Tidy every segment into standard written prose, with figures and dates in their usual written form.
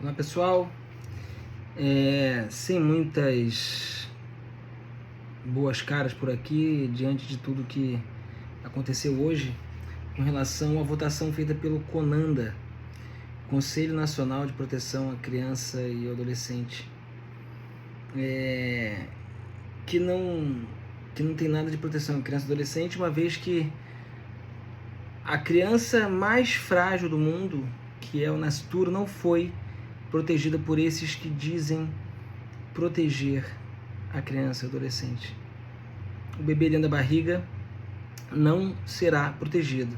Olá pessoal, sem muitas boas caras por aqui, diante de tudo que aconteceu hoje, com relação à votação feita pelo CONANDA, Conselho Nacional de Proteção à Criança e Adolescente, que não tem nada de proteção à criança e adolescente, uma vez que a criança mais frágil do mundo, que é o nascituro, não foi protegida por esses que dizem proteger a criança e adolescente. O bebê dentro da barriga não será protegido.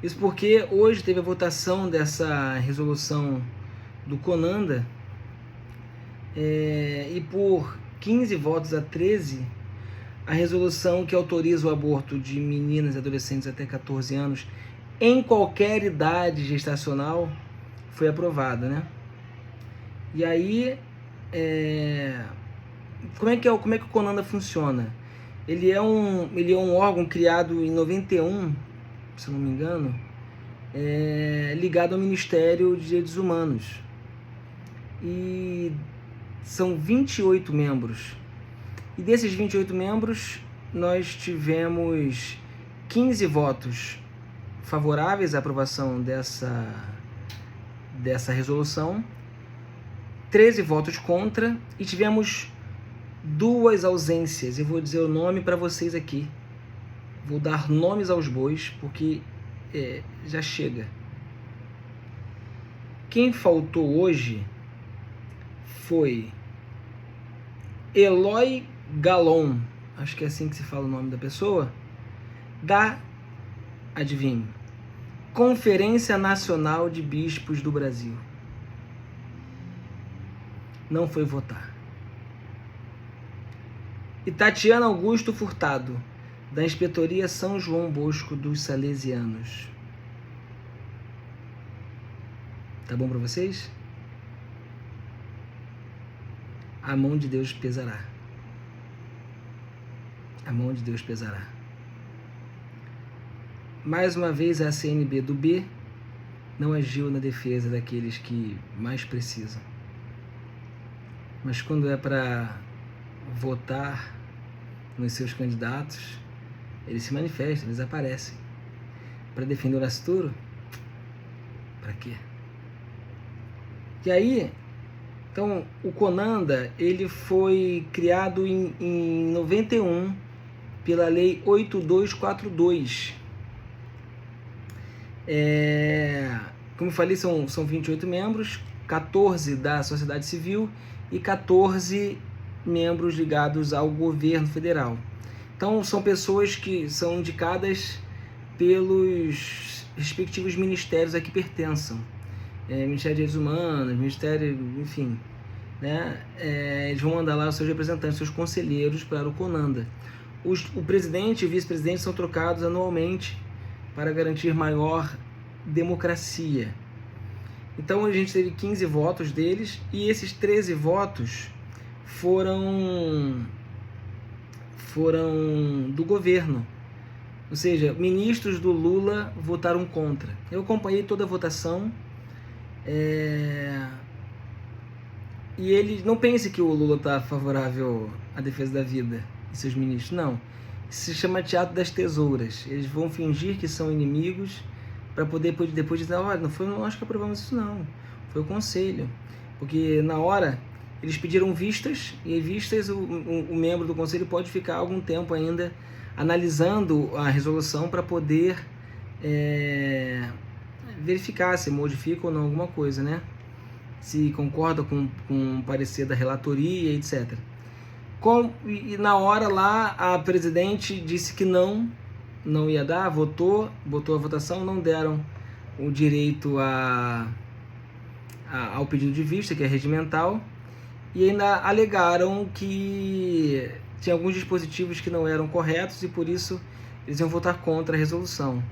Isso porque hoje teve a votação dessa resolução do CONANDA e por 15 votos a 13, a resolução que autoriza o aborto de meninas e adolescentes até 14 anos em qualquer idade gestacional foi aprovada, né? E aí, como é que o CONANDA funciona? Ele é um órgão criado em 91, se não me engano, ligado ao Ministério de Direitos Humanos. E são 28 membros. E desses 28 membros, nós tivemos 15 votos favoráveis à aprovação dessa resolução, 13 votos contra e tivemos 2 ausências. Eu vou dizer o nome para vocês aqui. Vou dar nomes aos bois, porque já chega. Quem faltou hoje foi Eloy Galon, acho que é assim que se fala o nome da pessoa, adivinhe, Conferência Nacional de Bispos do Brasil. Não foi votar. E Tatiana Augusto Furtado, da Inspetoria São João Bosco dos Salesianos. Tá bom para vocês? A mão de Deus pesará. A mão de Deus pesará. Mais uma vez, a CNB do B não agiu na defesa daqueles que mais precisam. Mas quando é para votar nos seus candidatos, eles se manifestam, eles aparecem. Para defender o nascituro? Para quê? E aí, então, o CONANDA, ele foi criado em 91 pela Lei 8242. Como eu falei, são 28 membros, 14 da sociedade civil e 14 membros ligados ao governo federal. Então, são pessoas que são indicadas pelos respectivos ministérios a que pertençam. Ministério dos Direitos Humanos, Ministério, enfim, né? Eles vão mandar lá os seus representantes, seus conselheiros para o CONANDA. O presidente e o vice-presidente são trocados anualmente para garantir maior democracia. Então a gente teve 15 votos deles e esses 13 votos foram do governo. Ou seja, ministros do Lula votaram contra. Eu acompanhei toda a votação. E ele não pense que o Lula está favorável à defesa da vida e seus ministros. Não. Isso se chama teatro das tesouras. Eles vão fingir que são inimigos para poder depois dizer, olha, não foi nós que aprovamos isso não, foi o conselho. Porque na hora eles pediram vistas, e vistas o membro do conselho pode ficar algum tempo ainda analisando a resolução para poder verificar se modifica ou não alguma coisa, né? Se concorda com o parecer da relatoria, etc. E na hora lá, a presidente disse que não ia dar, botou a votação, não deram o direito ao pedido de vista, que é regimental, e ainda alegaram que tinha alguns dispositivos que não eram corretos e por isso eles iam votar contra a resolução.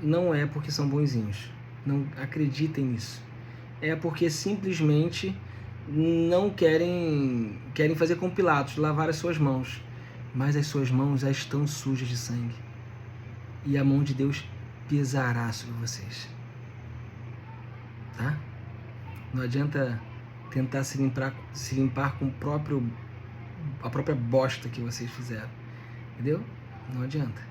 Não é porque são bonzinhos, não acreditem nisso. É porque simplesmente não querem fazer com Pilatos, lavar as suas mãos, mas as suas mãos já estão sujas de sangue e a mão de Deus pesará sobre vocês, tá? Não adianta tentar se limpar com a própria bosta que vocês fizeram. Entendeu? Não adianta.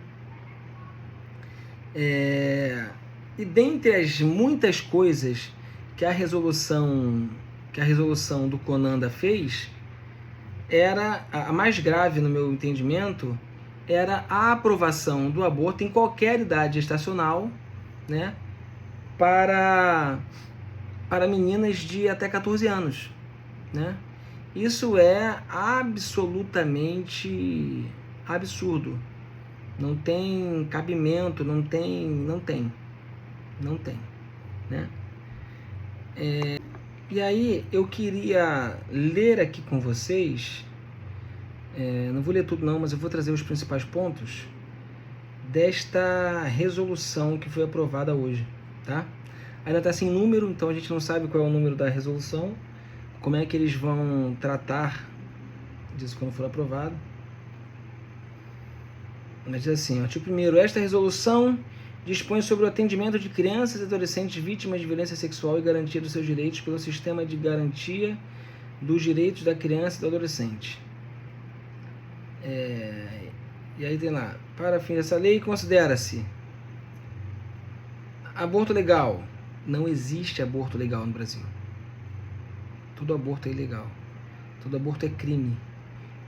E dentre as muitas coisas que a resolução do Conanda fez, era a mais grave, no meu entendimento, era a aprovação do aborto em qualquer idade gestacional, né, para meninas de até 14 anos, né? Isso é absolutamente absurdo. Não tem cabimento, não tem, né? E aí eu queria ler aqui com vocês, não vou ler tudo não, mas eu vou trazer os principais pontos desta resolução que foi aprovada hoje, tá? Ainda está sem número, então a gente não sabe qual é o número da resolução, como é que eles vão tratar disso quando for aprovado. Mas diz assim, artigo 1º, esta resolução dispõe sobre o atendimento de crianças e adolescentes vítimas de violência sexual e garantia dos seus direitos pelo sistema de garantia dos direitos da criança e do adolescente. E aí tem lá, para fim dessa lei, considera-se aborto legal. Não existe aborto legal no Brasil. Todo aborto é ilegal. Todo aborto é crime.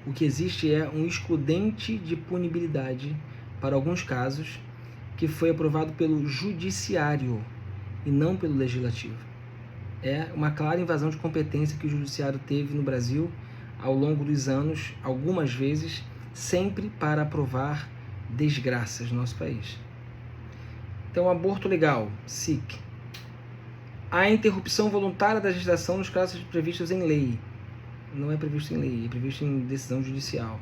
O que existe é um excludente de punibilidade para alguns casos que foi aprovado pelo judiciário e não pelo legislativo. É uma clara invasão de competência que o judiciário teve no Brasil ao longo dos anos, algumas vezes, sempre para aprovar desgraças no nosso país. Então, aborto legal, SIC. A interrupção voluntária da gestação nos casos previstos em lei. Não é previsto em lei, é previsto em decisão judicial.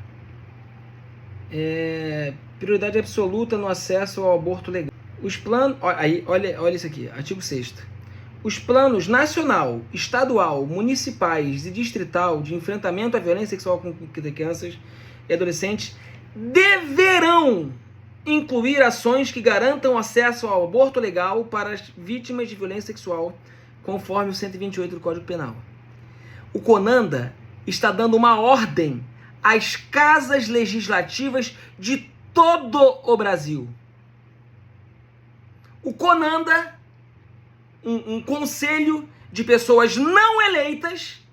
Prioridade absoluta no acesso ao aborto legal. Os planos, olha isso aqui, artigo 6º. Os planos nacional, estadual, municipais e distrital de enfrentamento à violência sexual com crianças e adolescentes deverão incluir ações que garantam acesso ao aborto legal para as vítimas de violência sexual, conforme o 128 do Código Penal. O Conanda está dando uma ordem às casas legislativas de todo o Brasil. O Conanda, um conselho de pessoas não eleitas,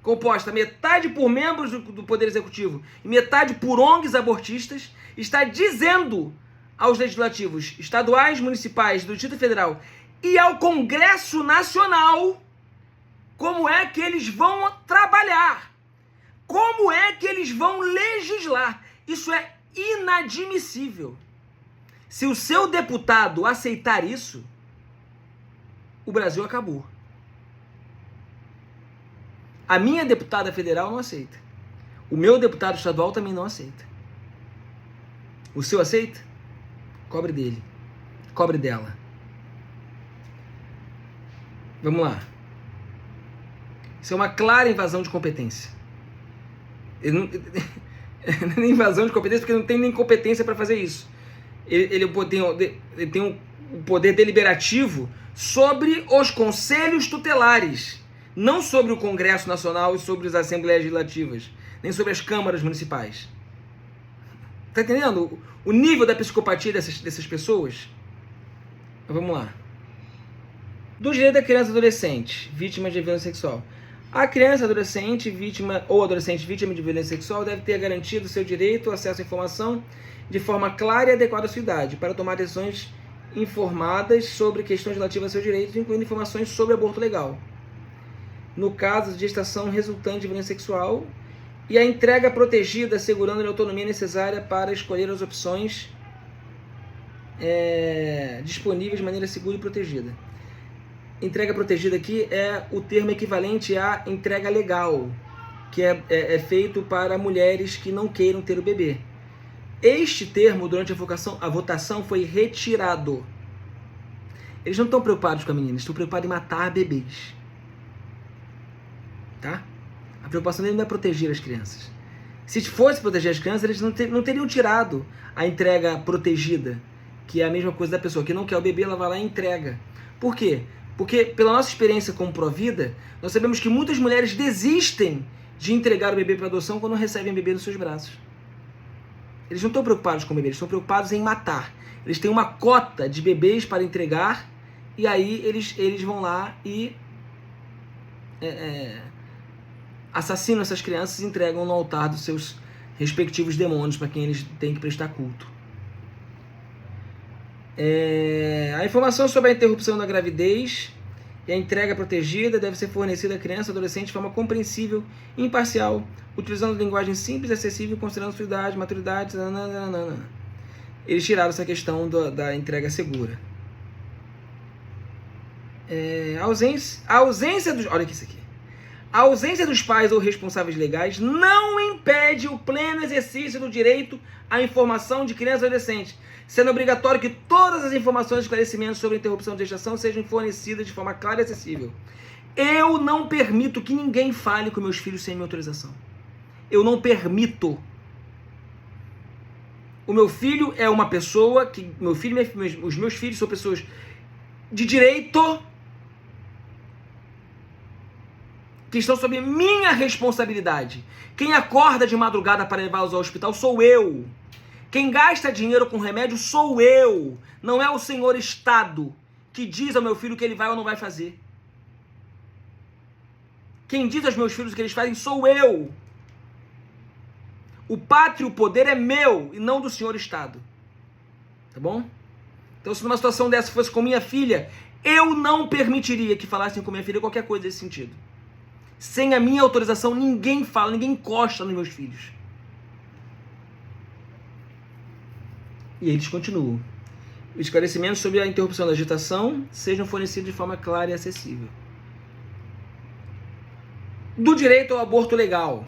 composta metade por membros do Poder Executivo e metade por ONGs abortistas, está dizendo aos legislativos estaduais, municipais, do Distrito Federal e ao Congresso Nacional como é que eles vão trabalhar, como é que eles vão legislar. Isso é inadmissível. Se o seu deputado aceitar isso, o Brasil acabou. A minha deputada federal não aceita. O meu deputado estadual também não aceita. O seu aceita? Cobre dele. Cobre dela. Vamos lá. Isso é uma clara invasão de competência. Não é invasão de competência porque não tem nem competência para fazer isso. Ele tem um poder deliberativo sobre os conselhos tutelares, não sobre o Congresso Nacional e sobre as Assembleias Legislativas, nem sobre as câmaras municipais. Tá entendendo o nível da psicopatia dessas pessoas? Então, vamos lá. Do direito da criança e adolescente, vítima de violência sexual. A criança, adolescente, vítima ou adolescente vítima de violência sexual deve ter garantido seu direito ao acesso à informação de forma clara e adequada à sua idade, para tomar decisões informadas sobre questões relativas a seus direitos, incluindo informações sobre aborto legal. No caso de gestação resultante de violência sexual, e a entrega protegida, assegurando a autonomia necessária para escolher as opções disponíveis de maneira segura e protegida. Entrega protegida aqui é o termo equivalente à entrega legal, que é feito para mulheres que não queiram ter o bebê. Este termo, durante a votação, foi retirado. Eles não estão preocupados com a menina, eles estão preocupados em matar bebês. Tá? A preocupação deles não é proteger as crianças. Se fosse proteger as crianças, eles não teriam tirado a entrega protegida, que é a mesma coisa da pessoa que não quer o bebê, ela vai lá e entrega. Por quê? Porque, pela nossa experiência como Provida, nós sabemos que muitas mulheres desistem de entregar o bebê para adoção quando recebem o bebê nos seus braços. Eles não estão preocupados com o bebê, eles estão preocupados em matar. Eles têm uma cota de bebês para entregar e aí eles vão lá e assassinam essas crianças e entregam no altar dos seus respectivos demônios para quem eles têm que prestar culto. A informação sobre a interrupção da gravidez e a entrega protegida deve ser fornecida à criança e adolescente de forma compreensível e imparcial, utilizando linguagem simples e acessível, considerando sua idade, maturidade. Nananana. Eles tiraram essa questão da entrega segura. A ausência dos... Olha aqui isso aqui. A ausência dos pais ou responsáveis legais não impede o pleno exercício do direito à informação de crianças e adolescentes, sendo obrigatório que todas as informações e esclarecimentos sobre a interrupção de gestação sejam fornecidas de forma clara e acessível. Eu não permito que ninguém fale com meus filhos sem minha autorização. Eu não permito. O meu filho é uma pessoa que... Os meus filhos são pessoas de direito que estão sob minha responsabilidade. Quem acorda de madrugada para levá-los ao hospital sou eu. Quem gasta dinheiro com remédio sou eu. Não é o senhor Estado que diz ao meu filho que ele vai ou não vai fazer. Quem diz aos meus filhos o que eles fazem sou eu. O pátrio, o poder é meu e não do senhor Estado. Tá bom? Então, se numa situação dessa fosse com minha filha, eu não permitiria que falassem com minha filha qualquer coisa desse sentido. Sem a minha autorização, ninguém fala, ninguém encosta nos meus filhos. E eles continuam. Os esclarecimentos sobre a interrupção da gestação sejam fornecidos de forma clara e acessível. Do direito ao aborto legal.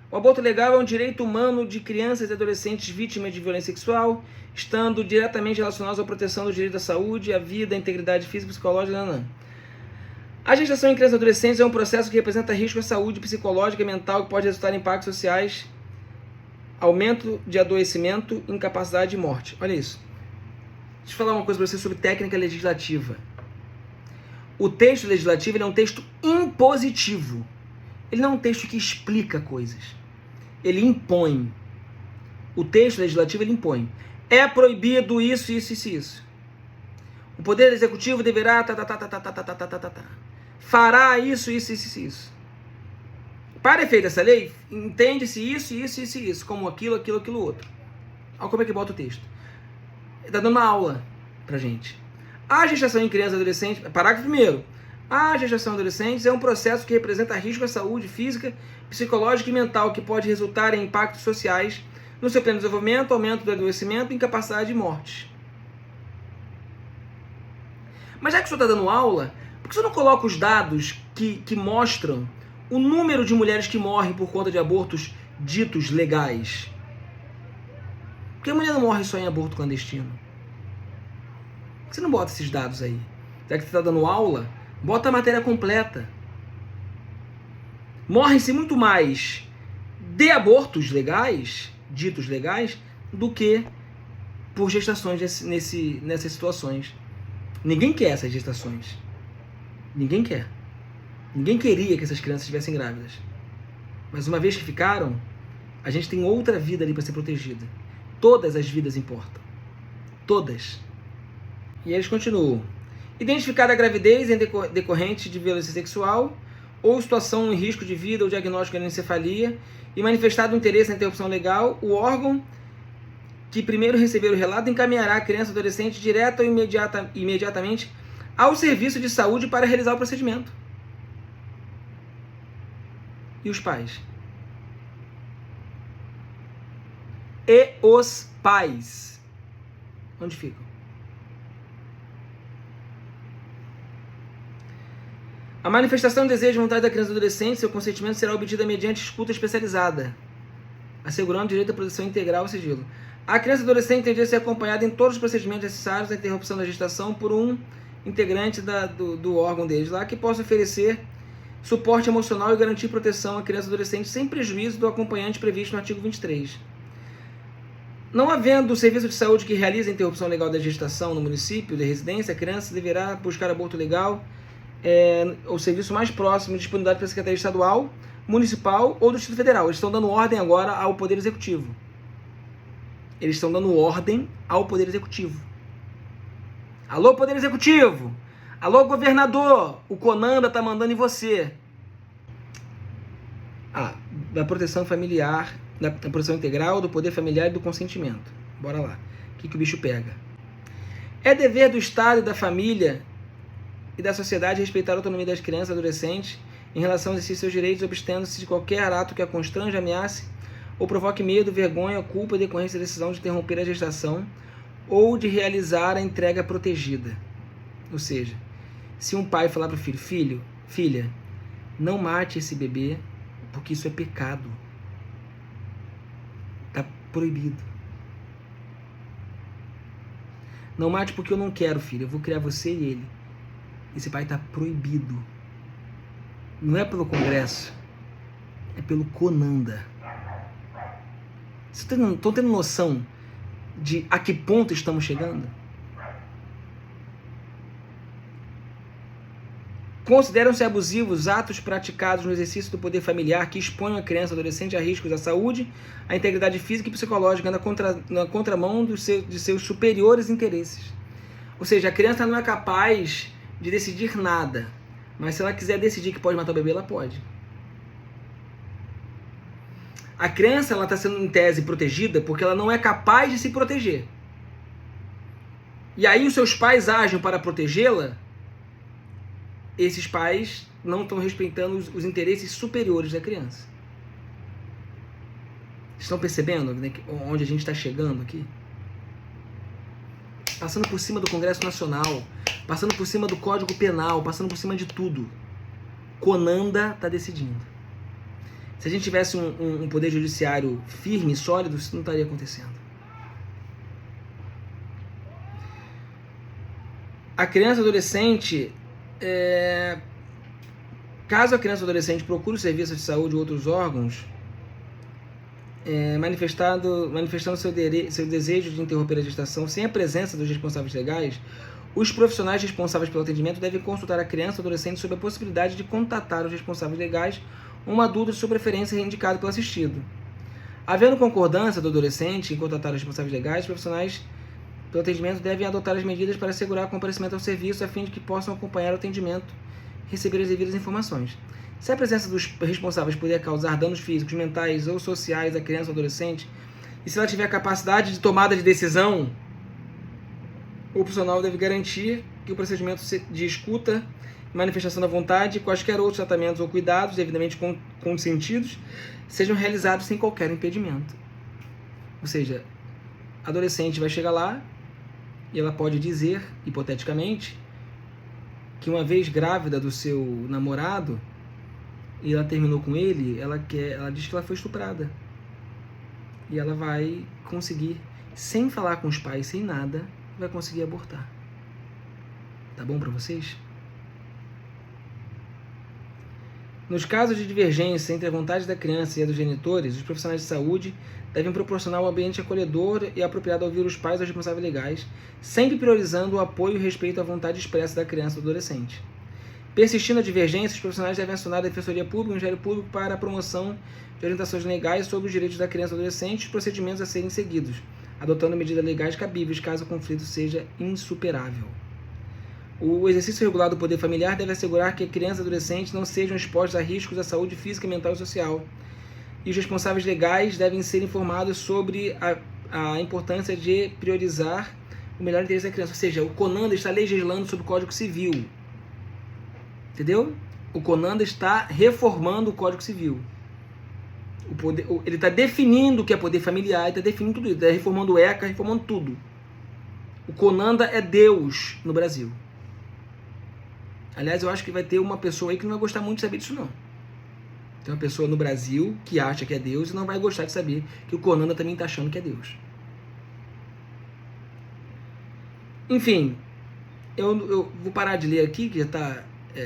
O aborto legal é um direito humano de crianças e adolescentes vítimas de violência sexual, estando diretamente relacionados à proteção do direito à saúde, à vida, à integridade física e psicológica. A gestação em crianças e adolescentes é um processo que representa risco à saúde psicológica e mental que pode resultar em impactos sociais, aumento de adoecimento, incapacidade e morte. Olha isso. Deixa eu falar uma coisa para você sobre técnica legislativa. O texto legislativo ele é um texto impositivo. Ele não é um texto que explica coisas. Ele impõe. O texto legislativo ele impõe. É proibido isso, isso, isso, isso. O Poder Executivo deverá... fará isso, isso, isso, isso. Para efeito dessa lei, entende-se isso, isso, isso, isso, como aquilo, aquilo, aquilo outro. Olha como é que bota o texto. Está dando uma aula pra gente. A gestação em crianças e adolescentes... Parágrafo 1º. A gestação em adolescentes é um processo que representa risco à saúde física, psicológica e mental que pode resultar em impactos sociais no seu pleno desenvolvimento, aumento do adoecimento, incapacidade e morte. Mas já que o senhor está dando aula, por que o senhor não coloca os dados que mostram o número de mulheres que morrem por conta de abortos ditos legais? Porque a mulher não morre só em aborto clandestino. Por que você não bota esses dados aí? Já que você está dando aula, bota a matéria completa. Morrem-se muito mais de abortos legais, ditos legais, do que por gestações nessas situações. Ninguém quer essas gestações. Ninguém quer. Ninguém queria que essas crianças estivessem grávidas. Mas uma vez que ficaram, a gente tem outra vida ali para ser protegida. Todas as vidas importam. Todas. E eles continuam. Identificada a gravidez em decorrente de violência sexual ou situação em risco de vida ou diagnóstico de anencefalia e manifestado o interesse na interrupção legal, o órgão que primeiro receber o relato encaminhará a criança ou adolescente direta ou imediatamente ao serviço de saúde para realizar o procedimento. E os pais? E os pais? Onde ficam? A manifestação de desejo e vontade da criança ou adolescente, seu consentimento será obtida mediante escuta especializada, assegurando o direito à proteção integral ao sigilo. A criança e adolescente tem direito a ser acompanhada em todos os procedimentos necessários à interrupção da gestação por um integrante do órgão deles lá, que possa oferecer suporte emocional e garantir proteção à criança e adolescente sem prejuízo do acompanhante previsto no artigo 23. Não havendo o serviço de saúde que realize a interrupção legal da gestação no município de residência, a criança deverá buscar aborto legal o serviço mais próximo de disponibilidade pela Secretaria Estadual, Municipal ou do Distrito Federal. Eles estão dando ordem agora ao Poder Executivo. Eles estão dando ordem ao Poder Executivo. Alô, Poder Executivo! Alô, governador! O Conanda tá mandando em você. Da proteção familiar, da proteção integral, do poder familiar e do consentimento. Bora lá. O que o bicho pega? É dever do Estado e da família e da sociedade respeitar a autonomia das crianças e adolescentes em relação a exercer seus direitos, abstendo-se de qualquer ato que a constrange, ameace ou provoque medo, vergonha, culpa, decorrência da decisão de interromper a gestação ou de realizar a entrega protegida. Ou seja, se um pai falar para o filho, filha, não mate esse bebê porque isso é pecado. Está proibido. Não mate porque eu não quero, filho. Eu vou criar você e ele. Esse pai está proibido. Não é pelo Congresso. É pelo Conanda. Vocês estão tendo noção de a que ponto estamos chegando? Consideram-se abusivos atos praticados no exercício do poder familiar que exponham a criança ou adolescente a riscos à saúde, à integridade física e psicológica na contramão de seus superiores interesses. Ou seja, a criança não é capaz de decidir nada, mas se ela quiser decidir que pode matar o bebê, ela pode. A criança está sendo, em tese, protegida porque ela não é capaz de se proteger. E aí os seus pais agem para protegê-la. Esses pais não estão respeitando os interesses superiores da criança. Estão percebendo, né, onde a gente está chegando aqui? Passando por cima do Congresso Nacional, passando por cima do Código Penal, passando por cima de tudo. Conanda está decidindo. Se a gente tivesse um poder judiciário firme e sólido, isso não estaria acontecendo. A criança e adolescente... caso a criança ou adolescente procure o serviço de saúde ou outros órgãos, manifestando seu desejo de interromper a gestação sem a presença dos responsáveis legais, os profissionais responsáveis pelo atendimento devem consultar a criança ou adolescente sobre a possibilidade de contatar os responsáveis legais ou um adulto de sua preferência indicado pelo assistido. Havendo concordância do adolescente em contatar os responsáveis legais, os profissionais pelo atendimento devem adotar as medidas para assegurar o comparecimento ao serviço a fim de que possam acompanhar o atendimento e receber as devidas informações. Se a presença dos responsáveis puder causar danos físicos, mentais ou sociais à criança ou adolescente, e se ela tiver capacidade de tomada de decisão, o profissional deve garantir que o procedimento de escuta, manifestação da vontade e quaisquer outros tratamentos ou cuidados, devidamente consentidos, sejam realizados sem qualquer impedimento. Ou seja, a adolescente vai chegar lá e ela pode dizer, hipoteticamente, que uma vez grávida do seu namorado e ela terminou com ele, ela diz que ela foi estuprada. E ela vai conseguir, sem falar com os pais, sem nada, vai conseguir abortar. Tá bom para vocês? Nos casos de divergência entre a vontade da criança e a dos genitores, os profissionais de saúde devem proporcionar um ambiente acolhedor e apropriado ao ouvir os pais e os responsáveis legais, sempre priorizando o apoio e respeito à vontade expressa da criança ou do adolescente. Persistindo a divergência, os profissionais devem acionar a Defensoria Pública e o Ministério Público para a promoção de orientações legais sobre os direitos da criança ou adolescente e os procedimentos a serem seguidos, adotando medidas legais cabíveis caso o conflito seja insuperável. O exercício regular do poder familiar deve assegurar que a criança e adolescente não sejam expostos a riscos à saúde física, mental e social. E os responsáveis legais devem ser informados sobre a importância de priorizar o melhor interesse da criança. Ou seja, o Conanda está legislando sobre o Código Civil. Entendeu? O Conanda está reformando o Código Civil. Ele está definindo o que é poder familiar, ele está definindo tudo isso. Está reformando o ECA, reformando tudo. O Conanda é Deus no Brasil. Aliás, eu acho que vai ter uma pessoa aí que não vai gostar muito de saber disso, não. Tem uma pessoa no Brasil que acha que é Deus e não vai gostar de saber que o Conanda também está achando que é Deus. Enfim, eu vou parar de ler aqui, que já está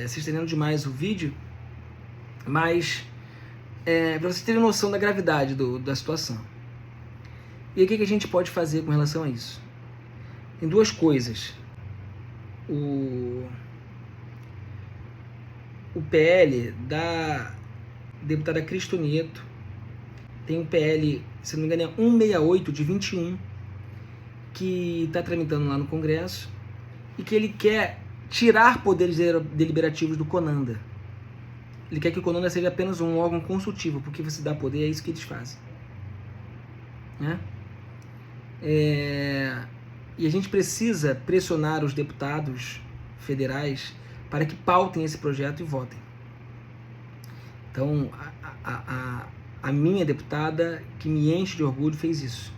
se estendendo demais o vídeo, mas para vocês terem noção da gravidade da situação. E o que a gente pode fazer com relação a isso? Tem duas coisas. o PL da deputada Cristo Nieto, tem um PL, se não me engano, é 168 de 21, que está tramitando lá no Congresso, e que ele quer tirar poderes deliberativos do CONANDA. Ele quer que o CONANDA seja apenas um órgão consultivo, porque você dá poder, é isso que eles fazem. Né? E a gente precisa pressionar os deputados federais para que pautem esse projeto e votem. Então, a minha deputada, que me enche de orgulho, fez isso,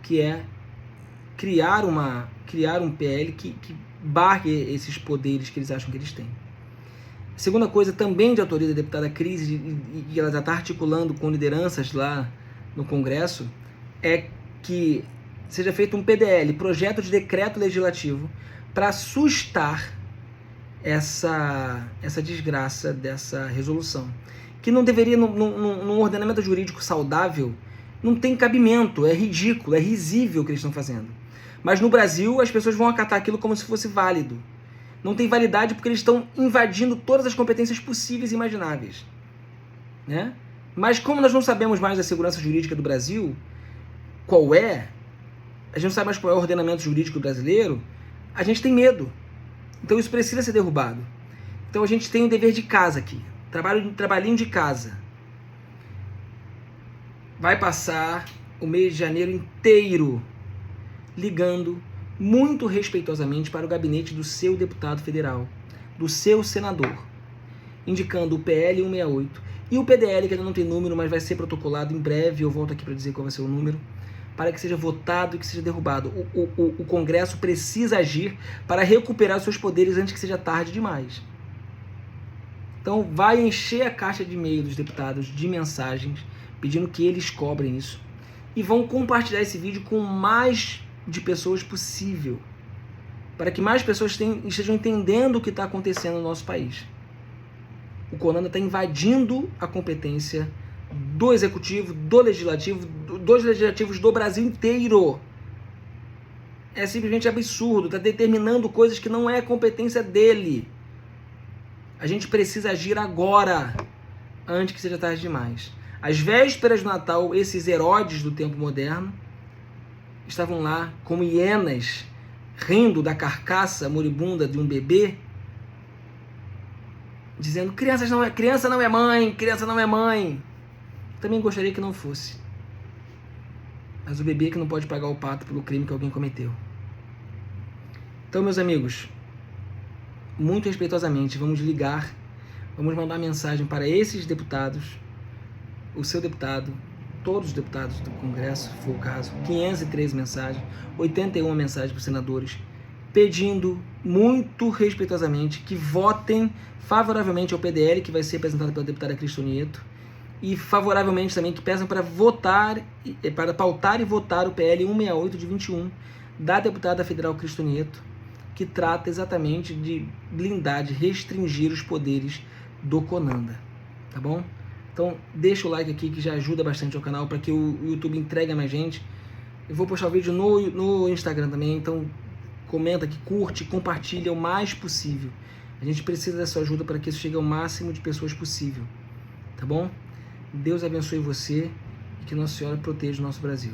que é criar um PL que barre esses poderes que eles acham que eles têm. A segunda coisa, também de autoria da deputada Cris, e ela já está articulando com lideranças lá no Congresso, é que seja feito um PDL, Projeto de Decreto Legislativo, para sustar essa desgraça dessa resolução, que não deveria, num ordenamento jurídico saudável, não tem cabimento, é ridículo, é risível o que eles estão fazendo. Mas no Brasil as pessoas vão acatar aquilo como se fosse válido. Não tem validade porque eles estão invadindo todas as competências possíveis e imagináveis. Né? Mas como nós não sabemos mais da segurança jurídica do Brasil, a gente não sabe mais qual é o ordenamento jurídico brasileiro, a gente tem medo. Então isso precisa ser derrubado. Então a gente tem um dever de casa aqui, trabalhinho de casa. Vai passar o mês de janeiro inteiro ligando muito respeitosamente para o gabinete do seu deputado federal, do seu senador, indicando o PL 168 e o PDL, que ainda não tem número, mas vai ser protocolado em breve, eu volto aqui para dizer qual vai ser o número, para que seja votado e que seja derrubado. O Congresso precisa agir para recuperar seus poderes antes que seja tarde demais. Então vai encher a caixa de e-mail dos deputados de mensagens, pedindo que eles cobrem isso, e vão compartilhar esse vídeo com mais de pessoas possível, para que mais pessoas estejam entendendo o que está acontecendo no nosso país. O CONANDA está invadindo a competência do Executivo, do Legislativo, dos legislativos do Brasil inteiro. É simplesmente absurdo, está determinando coisas que não é competência dele. A gente precisa agir agora, antes que seja tarde demais. Às vésperas do Natal, esses Herodes do tempo moderno estavam lá como hienas, rindo da carcaça moribunda de um bebê, dizendo: criança não é mãe, criança não é mãe. Também gostaria que não fosse. Mas o bebê que não pode pagar o pato pelo crime que alguém cometeu. Então, meus amigos, muito respeitosamente, vamos ligar, vamos mandar mensagem para esses deputados, o seu deputado, todos os deputados do Congresso, se for o caso, 513 mensagens, 81 mensagens para os senadores, pedindo muito respeitosamente que votem favoravelmente ao PDL, que vai ser apresentado pela deputada Cristo Nieto, e favoravelmente também que peçam para pautar e votar o PL 168 de 21 da deputada federal Cristo Nieto, que trata exatamente de blindar, de restringir os poderes do CONANDA, tá bom? Então deixa o like aqui que já ajuda bastante ao canal para que o YouTube entregue a mais gente. Eu vou postar o vídeo no Instagram também, então comenta aqui, curte, compartilha o mais possível. A gente precisa da sua ajuda para que isso chegue ao máximo de pessoas possível, tá bom? Deus abençoe você e que Nossa Senhora proteja o nosso Brasil.